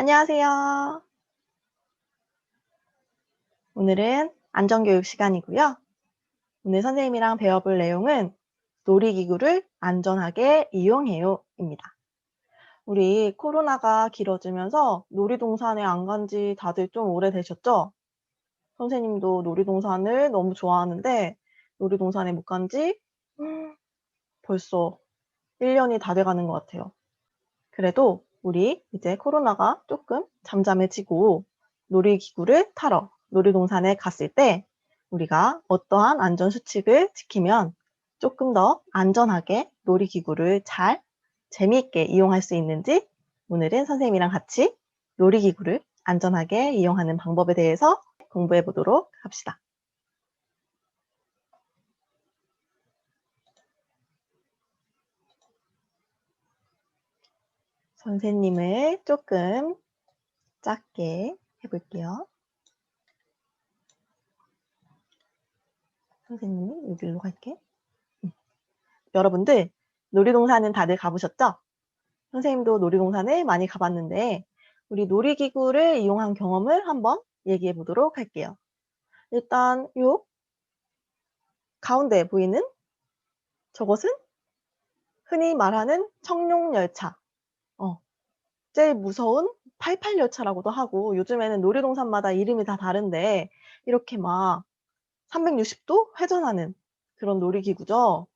안녕하세요. 오늘은 안전교육 시간이고요. 오늘 선생님이랑 배워볼 내용은 놀이기구를 안전하게 이용해요 입니다. 우리 코로나가 길어지면서 놀이동산에 안 간지 다들 좀 오래되셨죠? 선생님도 놀이동산을 너무 좋아하는데 놀이동산에 못 간지 벌써 1년이 다 돼가는 것 같아요. 그래도 우리 이제 코로나가 조금 잠잠해지고 놀이기구를 타러 놀이동산에 갔을 때 우리가 어떠한 안전수칙을 지키면 조금 더 안전하게 놀이기구를 잘 재미있게 이용할 수 있는지 오늘은 선생님이랑 같이 놀이기구를 안전하게 이용하는 방법에 대해서 공부해 보도록 합시다. 선생님을 조금 작게 해볼게요. 선생님이 여기로 갈게. 여러분들 놀이동산은 다들 가보셨죠? 선생님도 놀이동산을 많이 가봤는데 우리 놀이기구를 이용한 경험을 한번 얘기해 보도록 할게요. 일단 요 가운데 보이는 저것은 흔히 말하는 청룡열차. 제일 무서운 88열차라고도 하고 요즘에는 놀이동산마다 이름이 다 다른데 이렇게 막 360도 회전하는 그런 놀이기구죠.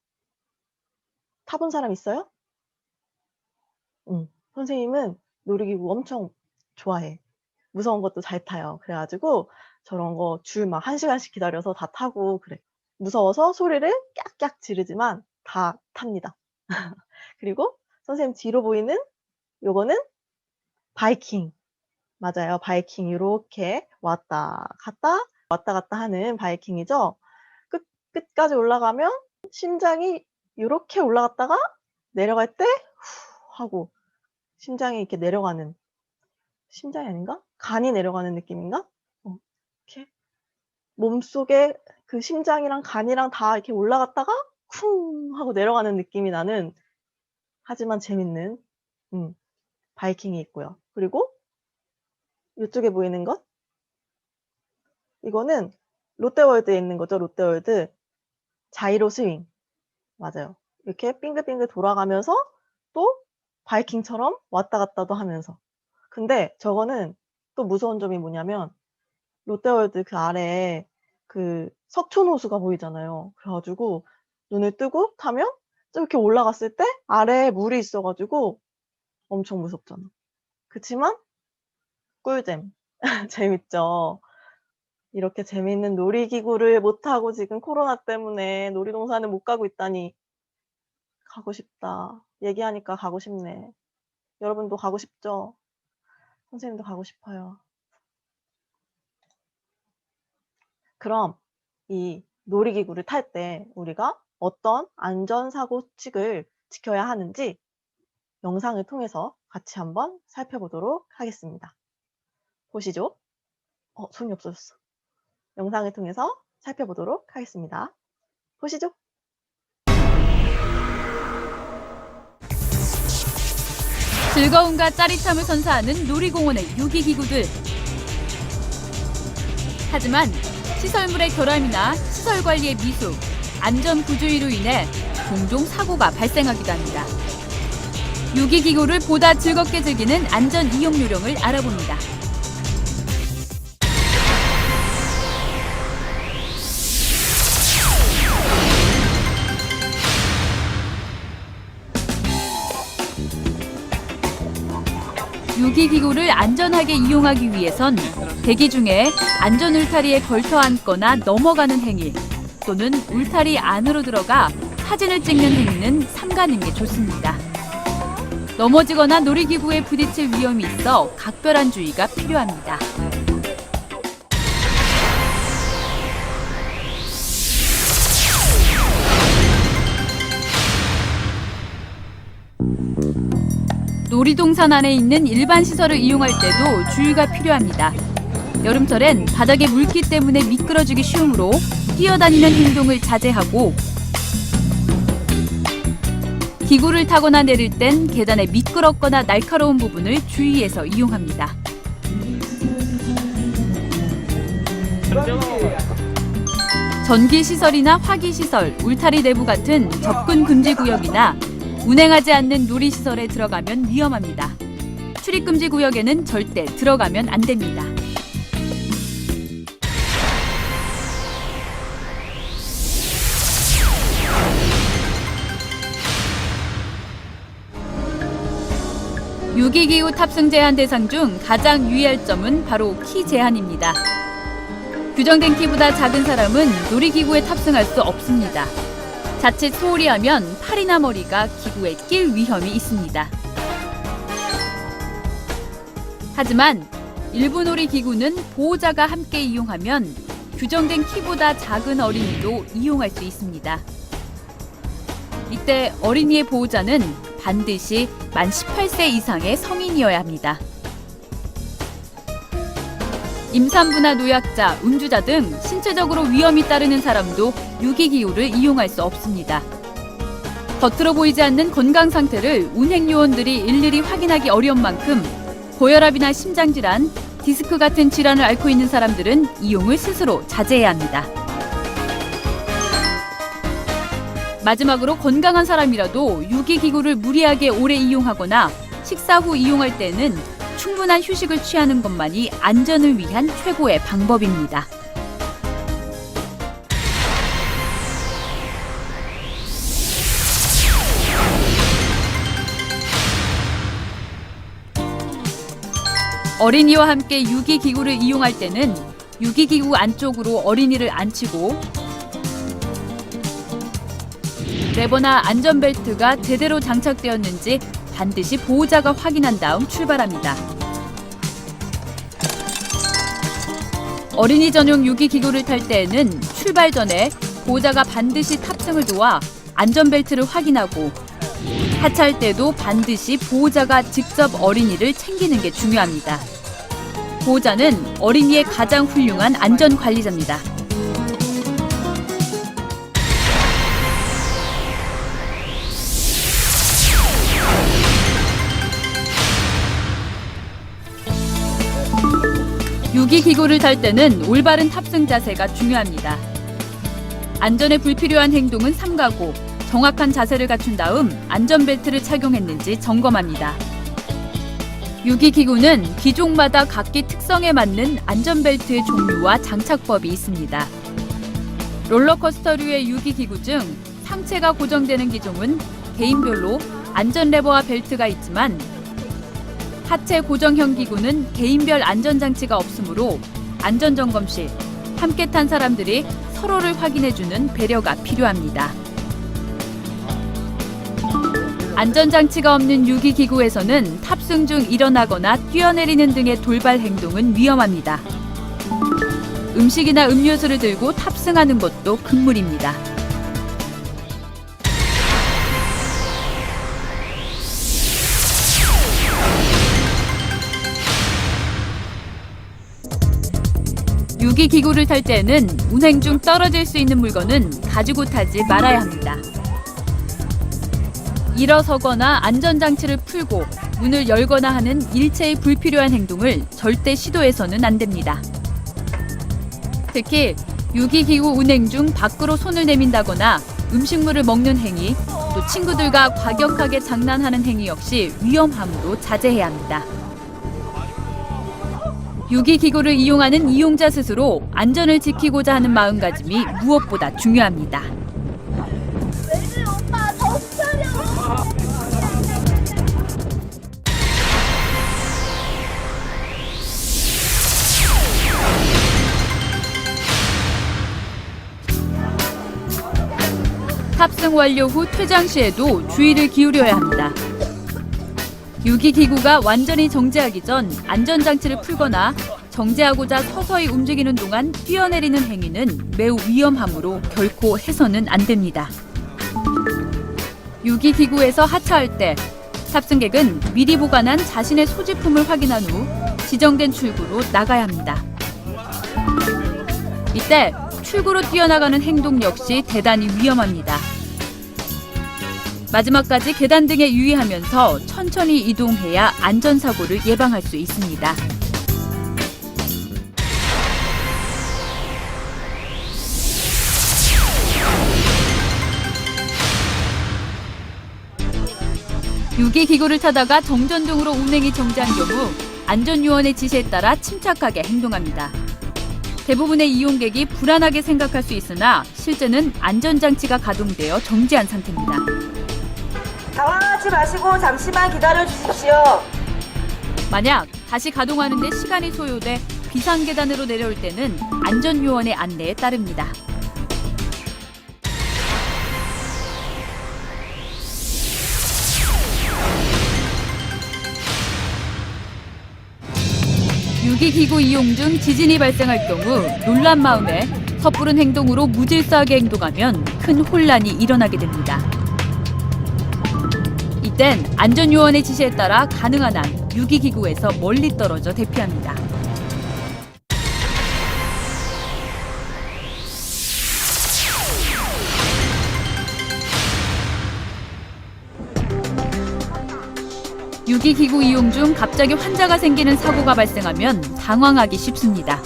타본 사람 있어요? 선생님은 놀이기구 엄청 좋아해. 무서운 것도 잘 타요. 그래 가지고 저런 거 줄 막 1시간씩 기다려서 다 타고 그래. 무서워서 소리를 깍깍 지르지만 다 탑니다. 그리고 선생님 뒤로 보이는 요거는 바이킹. 맞아요. 바이킹 요렇게 왔다 갔다 하는 바이킹이죠. 끝까지 올라가면 심장이 요렇게 올라갔다가 내려갈 때 후 하고 심장이 이렇게 내려가는 심장이 아닌가? 간이 내려가는 느낌인가? 이렇게 몸속에 그 심장이랑 간이랑 다 이렇게 올라갔다가 쿵 하고 내려가는 느낌이 나는 하지만 재밌는 바이킹이 있고요. 그리고 요쪽에 보이는 것 이거는 롯데월드에 있는 거죠. 롯데월드 자이로 스윙. 맞아요. 이렇게 빙글빙글 돌아가면서 또 바이킹처럼 왔다 갔다도 하면서. 근데 저거는 또 무서운 점이 뭐냐면 롯데월드 그 아래에 그 석촌호수가 보이잖아요. 그래 가지고 눈을 뜨고 타면 저렇게 올라갔을 때 아래에 물이 있어 가지고 엄청 무섭잖아. 그치만 꿀잼. 재밌죠. 이렇게 재미있는 놀이기구를 못 타고 지금 코로나 때문에 놀이동산을 못 가고 있다니 가고 싶다. 얘기하니까 가고 싶네. 여러분도 가고 싶죠? 선생님도 가고 싶어요. 그럼 이 놀이기구를 탈 때 우리가 어떤 안전사고칙을 지켜야 하는지 영상을 통해서 같이 한번 살펴보도록 하겠습니다. 보시죠. 손이 없어졌어. 영상을 통해서 살펴보도록 하겠습니다. 보시죠. 즐거움과 짜릿함을 선사하는 놀이공원의 유기기구들. 하지만 시설물의 결함이나 시설 관리의 미숙, 안전 부주의로 인해 종종 사고가 발생하기도 합니다. 유기기구를 보다 즐겁게 즐기는 안전 이용 요령을 알아봅니다. 유기기구를 안전하게 이용하기 위해선 대기 중에 안전 울타리에 걸터 앉거나 넘어가는 행위 또는 울타리 안으로 들어가 사진을 찍는 행위는 삼가는 게 좋습니다. 넘어지거나 놀이기구에 부딪힐 위험이 있어 각별한 주의가 필요합니다. 놀이동산 안에 있는 일반 시설을 이용할 때도 주의가 필요합니다. 여름철엔 바닥에 물기 때문에 미끄러지기 쉬우므로 뛰어다니는 행동을 자제하고 기구를 타거나 내릴 땐 계단의 미끄럽거나 날카로운 부분을 주의해서 이용합니다. 전기시설이나 화기시설, 울타리 내부 같은 접근 금지 구역이나 운행하지 않는 놀이시설에 들어가면 위험합니다. 출입금지 구역에는 절대 들어가면 안 됩니다. 유기기구 탑승 제한 대상 중 가장 유의할 점은 바로 키 제한입니다. 규정된 키보다 작은 사람은 놀이기구에 탑승할 수 없습니다. 자칫 소홀히 하면 팔이나 머리가 기구에 낄 위험이 있습니다. 하지만 일부 놀이기구는 보호자가 함께 이용하면 규정된 키보다 작은 어린이도 이용할 수 있습니다. 이때 어린이의 보호자는 반드시 만 18세 이상의 성인이어야 합니다. 임산부나 노약자, 음주자 등 신체적으로 위험이 따르는 사람도 유기기구를 이용할 수 없습니다. 겉으로 보이지 않는 건강 상태를 운행요원들이 일일이 확인하기 어려운 만큼 고혈압이나 심장질환, 디스크 같은 질환을 앓고 있는 사람들은 이용을 스스로 자제해야 합니다. 마지막으로 건강한 사람이라도 유기기구를 무리하게 오래 이용하거나 식사 후 이용할 때는 충분한 휴식을 취하는 것만이 안전을 위한 최고의 방법입니다. 어린이와 함께 유기기구를 이용할 때는 유기기구 안쪽으로 어린이를 앉히고 레버나 안전벨트가 제대로 장착되었는지 반드시 보호자가 확인한 다음 출발합니다. 어린이 전용 유기기구를 탈 때에는 출발 전에 보호자가 반드시 탑승을 도와 안전벨트를 확인하고 하차할 때도 반드시 보호자가 직접 어린이를 챙기는 게 중요합니다. 보호자는 어린이의 가장 훌륭한 안전관리자입니다. 유기기구를 탈 때는 올바른 탑승 자세가 중요합니다. 안전에 불필요한 행동은 삼가고 정확한 자세를 갖춘 다음 안전벨트를 착용했는지 점검합니다. 유기기구는 기종마다 각기 특성에 맞는 안전벨트의 종류와 장착법이 있습니다. 롤러코스터류의 유기기구 중 상체가 고정되는 기종은 개인별로 안전레버와 벨트가 있지만 하체 고정형 기구는 개인별 안전장치가 없으므로 안전점검 시 함께 탄 사람들이 서로를 확인해주는 배려가 필요합니다. 안전장치가 없는 유기기구에서는 탑승 중 일어나거나 뛰어내리는 등의 돌발 행동은 위험합니다. 음식이나 음료수를 들고 탑승하는 것도 금물입니다. 유기기구를 탈 때는 운행 중 떨어질 수 있는 물건은 가지고 타지 말아야 합니다. 일어서거나 안전장치를 풀고 문을 열거나 하는 일체의 불필요한 행동을 절대 시도해서는 안 됩니다. 특히 유기기구 운행 중 밖으로 손을 내민다거나 음식물을 먹는 행위, 또 친구들과 과격하게 장난하는 행위 역시 위험함으로 자제해야 합니다. 유기기구를 이용하는 이용자 스스로 안전을 지키고자 하는 마음가짐이 무엇보다 중요합니다. 오빠 정신 차려. 탑승 완료 후 퇴장 시에도 주의를 기울여야 합니다. 유기기구가 완전히 정지하기 전 안전장치를 풀거나 정지하고자 서서히 움직이는 동안 뛰어내리는 행위는 매우 위험하므로 결코 해서는 안 됩니다. 유기기구에서 하차할 때 탑승객은 미리 보관한 자신의 소지품을 확인한 후 지정된 출구로 나가야 합니다. 이때 출구로 뛰어나가는 행동 역시 대단히 위험합니다. 마지막까지 계단 등에 유의하면서 천천히 이동해야 안전사고를 예방할 수 있습니다. 유기기구를 타다가 정전등으로 운행이 정지한 경우 안전요원의 지시에 따라 침착하게 행동합니다. 대부분의 이용객이 불안하게 생각할 수 있으나 실제는 안전장치가 가동되어 정지한 상태입니다. 당황하지 마시고 잠시만 기다려 주십시오. 만약 다시 가동하는 데 시간이 소요돼 비상계단으로 내려올 때는 안전요원의 안내에 따릅니다. 유기기구 이용 중 지진이 발생할 경우 놀란 마음에 섣부른 행동으로 무질서하게 행동하면 큰 혼란이 일어나게 됩니다. 이땐 안전요원의 지시에 따라 가능한 한 유기기구에서 멀리 떨어져 대피합니다. 유기기구 이용 중 갑자기 환자가 생기는 사고가 발생하면 당황하기 쉽습니다.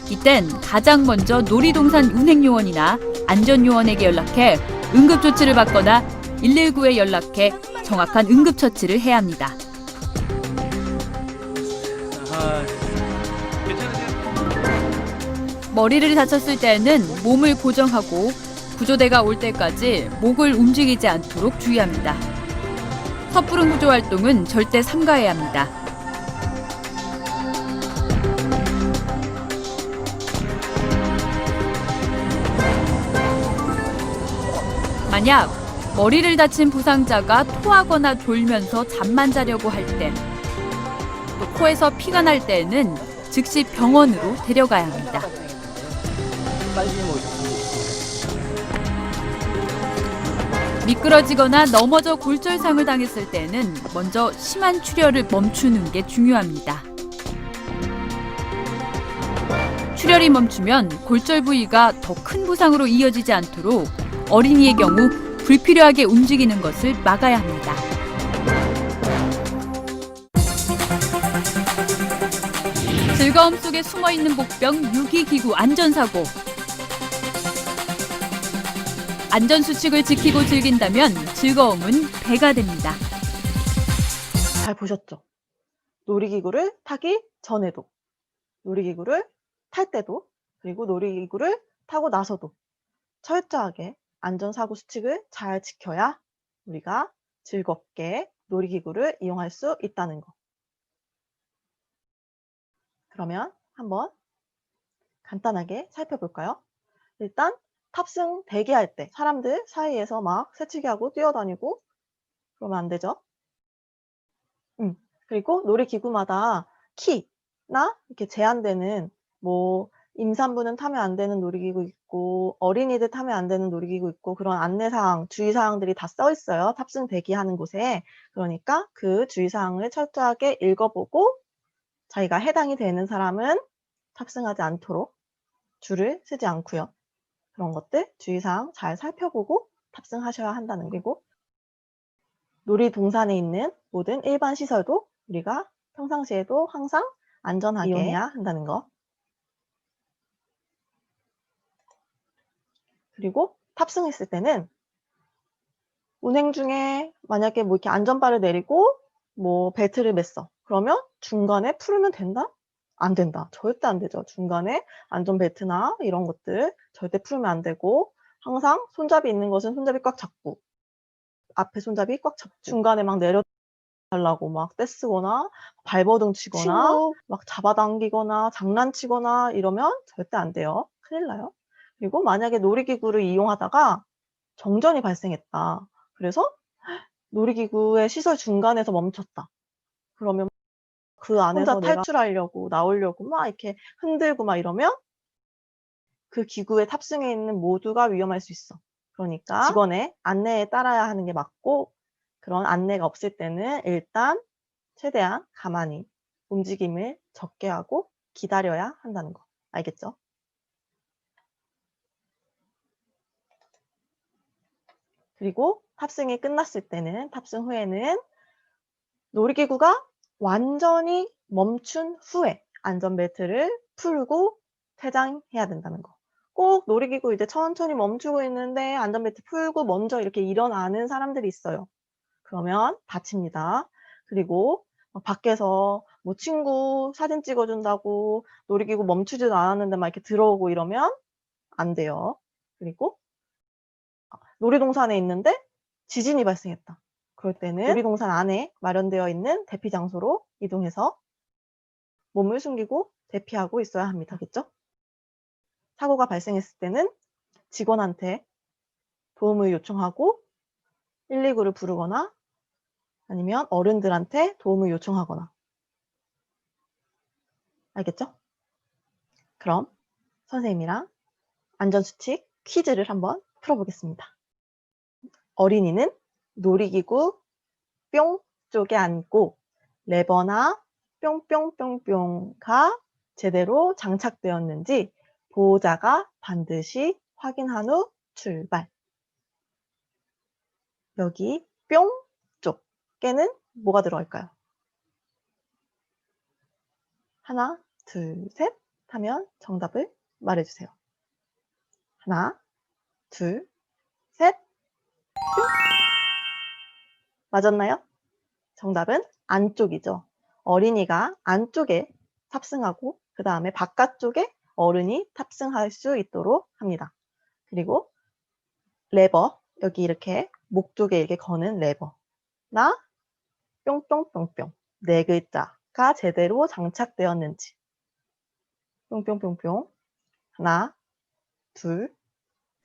이땐 가장 먼저 놀이동산 운행요원이나 안전요원에게 연락해 응급조치를 받거나 119에 연락해 정확한 응급처치를 해야 합니다. 머리를 다쳤을 때에는 몸을 고정하고 구조대가 올 때까지 목을 움직이지 않도록 주의합니다. 섣부른 구조 활동은 절대 삼가해야 합니다. 만약 머리를 다친 부상자가 토하거나 졸면서 잠만 자려고 할 때, 또 코에서 피가 날 때에는 즉시 병원으로 데려가야 합니다. 미끄러지거나 넘어져 골절상을 당했을 때는 먼저 심한 출혈을 멈추는 게 중요합니다. 출혈이 멈추면 골절 부위가 더 큰 부상으로 이어지지 않도록 어린이의 경우 불필요하게 움직이는 것을 막아야 합니다. 즐거움 속에 숨어있는 복병 유기기구 안전사고. 안전수칙을 지키고 즐긴다면 즐거움은 배가 됩니다. 잘 보셨죠? 놀이기구를 타기 전에도, 놀이기구를 탈 때도, 그리고 놀이기구를 타고 나서도 철저하게 안전사고 수칙을 잘 지켜야 우리가 즐겁게 놀이기구를 이용할 수 있다는 거. 그러면 한번 간단하게 살펴볼까요? 일단 탑승 대기할 때 사람들 사이에서 막 새치기하고 뛰어다니고 그러면 안 되죠. 그리고 놀이기구마다 키나 이렇게 제한되는 뭐 임산부는 타면 안 되는 놀이기구 있고 어린이들 타면 안 되는 놀이기구 있고 그런 안내사항, 주의사항들이 다 써 있어요. 탑승 대기하는 곳에. 그러니까 그 주의사항을 철저하게 읽어보고 자기가 해당이 되는 사람은 탑승하지 않도록 줄을 서지 않고요. 그런 것들 주의사항 잘 살펴보고 탑승하셔야 한다는 거고, 놀이동산에 있는 모든 일반 시설도 우리가 평상시에도 항상 안전하게 이용해야 한다는 거. 그리고 탑승했을 때는 운행 중에 만약에 뭐 이렇게 안전바를 내리고 뭐 벨트를 맸어. 그러면 중간에 풀으면 된다? 안 된다. 절대 안 되죠. 중간에 안전벨트나 이런 것들 절대 풀면 안 되고 항상 손잡이 있는 것은 손잡이 꽉 잡고 앞에 손잡이 꽉 잡고 중간에 막 내려달라고 막 떼쓰거나 발버둥 치거나 막 잡아당기거나 장난치거나 이러면 절대 안 돼요. 큰일 나요. 그리고 만약에 놀이기구를 이용하다가 정전이 발생했다. 그래서 놀이기구의 시설 중간에서 멈췄다. 그러면 그 안에서 혼자 탈출하려고 나오려고 막 이렇게 흔들고 막 이러면 그 기구에 탑승해 있는 모두가 위험할 수 있어. 그러니까 직원의 안내에 따라야 하는 게 맞고, 그런 안내가 없을 때는 일단 최대한 가만히 움직임을 적게 하고 기다려야 한다는 거. 알겠죠? 그리고 탑승이 끝났을 때는, 탑승 후에는 놀이기구가 완전히 멈춘 후에 안전벨트를 풀고 퇴장해야 된다는 거. 꼭 놀이기구 이제 천천히 멈추고 있는데 안전벨트 풀고 먼저 이렇게 일어나는 사람들이 있어요. 그러면 다칩니다. 그리고 밖에서 뭐 친구 사진 찍어준다고 놀이기구 멈추지도 않았는데 막 이렇게 들어오고 이러면 안 돼요. 그리고 놀이동산에 있는데 지진이 발생했다. 그럴 때는 놀이동산 안에 마련되어 있는 대피 장소로 이동해서 몸을 숨기고 대피하고 있어야 합니다. 알겠죠? 사고가 발생했을 때는 직원한테 도움을 요청하고 119를 부르거나 아니면 어른들한테 도움을 요청하거나. 알겠죠? 그럼 선생님이랑 안전수칙 퀴즈를 한번 풀어보겠습니다. 어린이는 놀이기구 뿅 쪽에 앉고 레버나 뿅뿅뿅뿅가 제대로 장착되었는지 보호자가 반드시 확인한 후 출발. 여기 뿅 쪽에는 뭐가 들어갈까요? 하나, 둘, 셋 하면 정답을 말해주세요. 하나, 둘, 셋, 뿅! 맞았나요? 정답은 안쪽이죠. 어린이가 안쪽에 탑승하고 그 다음에 바깥쪽에 어른이 탑승할 수 있도록 합니다. 그리고 레버, 여기 이렇게 목 쪽에 이렇게 거는 레버나 뿅뿅뿅뿅 네 글자가 제대로 장착되었는지 뿅뿅뿅뿅 하나, 둘,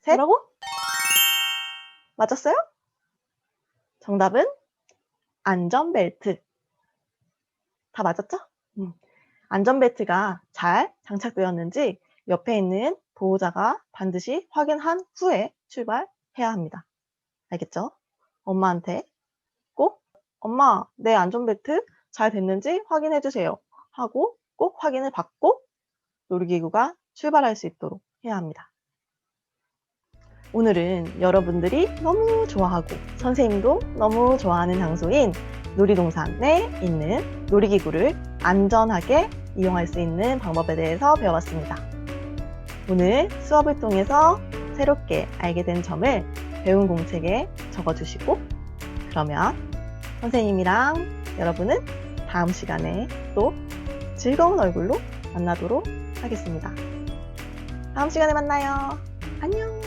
셋 뭐라고? 맞았어요? 정답은 안전벨트. 다 맞았죠? 안전벨트가 잘 장착되었는지 옆에 있는 보호자가 반드시 확인한 후에 출발해야 합니다. 알겠죠? 엄마한테 꼭 엄마, 내 안전벨트 잘 됐는지 확인해 주세요 하고 꼭 확인을 받고 놀이기구가 출발할 수 있도록 해야 합니다. 오늘은 여러분들이 너무 좋아하고 선생님도 너무 좋아하는 장소인 놀이동산에 있는 놀이기구를 안전하게 이용할 수 있는 방법에 대해서 배워봤습니다. 오늘 수업을 통해서 새롭게 알게 된 점을 배운 공책에 적어주시고 그러면 선생님이랑 여러분은 다음 시간에 또 즐거운 얼굴로 만나도록 하겠습니다. 다음 시간에 만나요. 안녕.